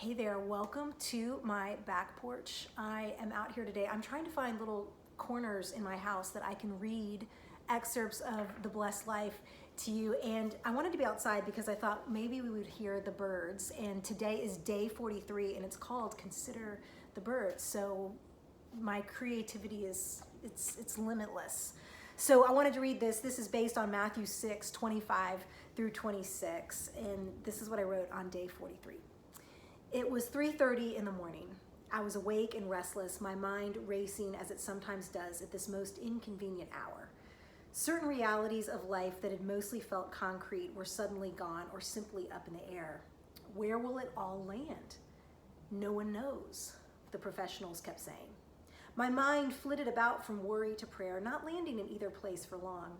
Hey there, welcome to my back porch. I am out here today. I'm trying to find little corners in my house that I can read excerpts of The Blessed Life to you. And I wanted to be outside because I thought maybe we would hear the birds. And today is day 43 and it's called Consider the Birds. So my creativity is, it's limitless. So I wanted to read this. This is based on Matthew 6:25 through 26. And this is what I wrote on day 43. It was 3:30 in the morning. I was awake and restless, my mind racing as it sometimes does at this most inconvenient hour. Certain realities of life that had mostly felt concrete were suddenly gone or simply up in the air. Where will it all land? No one knows, the professionals kept saying. My mind flitted about from worry to prayer, not landing in either place for long.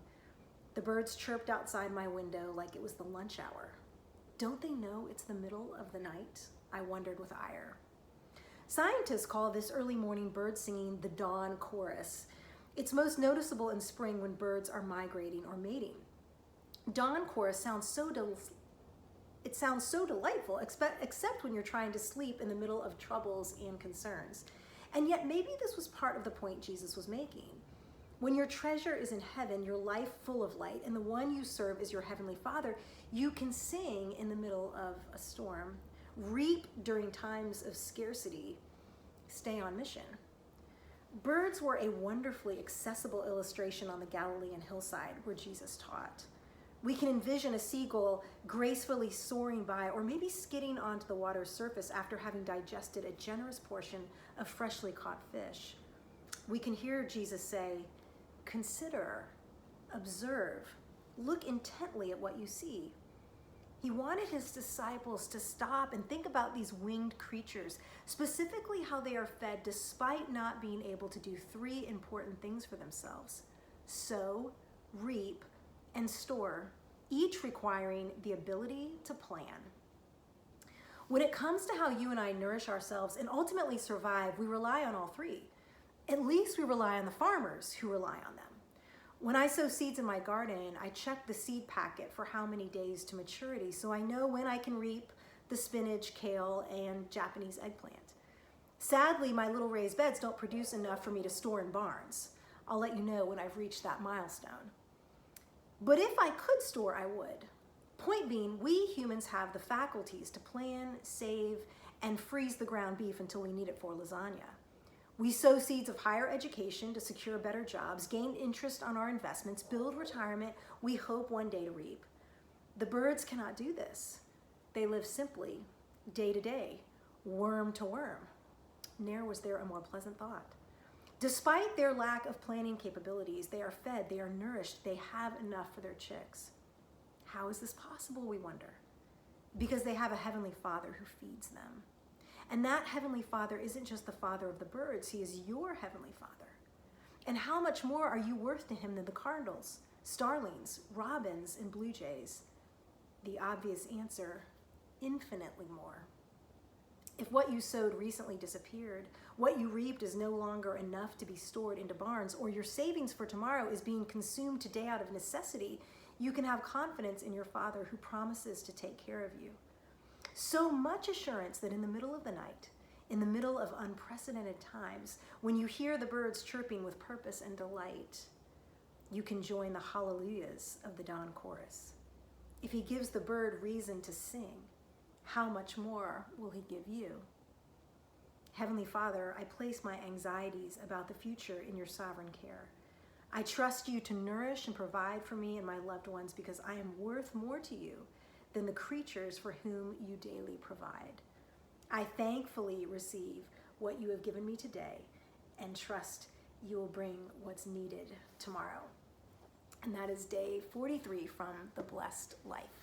The birds chirped outside my window like it was the lunch hour. Don't they know it's the middle of the night? I wondered with ire. Scientists call this early morning bird singing the dawn chorus. It's most noticeable in spring when birds are migrating or mating. Dawn chorus sounds so delightful, except when you're trying to sleep in the middle of troubles and concerns. And yet maybe this was part of the point Jesus was making. When your treasure is in heaven, your life full of light, and the one you serve is your heavenly Father, you can sing in the middle of a storm, reap during times of scarcity, stay on mission. Birds were a wonderfully accessible illustration on the Galilean hillside where Jesus taught. We can envision a seagull gracefully soaring by or maybe skidding onto the water's surface after having digested a generous portion of freshly caught fish. We can hear Jesus say, consider, observe, look intently at what you see. He wanted his disciples to stop and think about these winged creatures, specifically how they are fed despite not being able to do three important things for themselves: sow, reap, and store, each requiring the ability to plan. When it comes to how you and I nourish ourselves and ultimately survive, we rely on all three. At least we rely on the farmers who rely on them. When I sow seeds in my garden, I check the seed packet for how many days to maturity so I know when I can reap the spinach, kale, and Japanese eggplant. Sadly, my little raised beds don't produce enough for me to store in barns. I'll let you know when I've reached that milestone. But if I could store, I would. Point being, we humans have the faculties to plan, save, and freeze the ground beef until we need it for lasagna. We sow seeds of higher education to secure better jobs, gain interest on our investments, build retirement we hope one day to reap. The birds cannot do this. They live simply, day to day, worm to worm. Ne'er was there a more pleasant thought. Despite their lack of planning capabilities, they are fed, they are nourished, they have enough for their chicks. How is this possible, we wonder? Because they have a heavenly Father who feeds them. And that heavenly Father isn't just the Father of the birds, he is your heavenly Father. And how much more are you worth to him than the cardinals, starlings, robins, and blue jays? The obvious answer, infinitely more. If what you sowed recently disappeared, what you reaped is no longer enough to be stored into barns, or your savings for tomorrow is being consumed today out of necessity, you can have confidence in your Father who promises to take care of you. So much assurance that in the middle of the night, in the middle of unprecedented times, when you hear the birds chirping with purpose and delight, you can join the hallelujahs of the dawn chorus. If he gives the bird reason to sing, how much more will he give you? Heavenly Father, I place my anxieties about the future in your sovereign care. I trust you to nourish and provide for me and my loved ones because I am worth more to you than the creatures for whom you daily provide. I thankfully receive what you have given me today and trust you will bring what's needed tomorrow. And that is day 43 from The Blessed Life.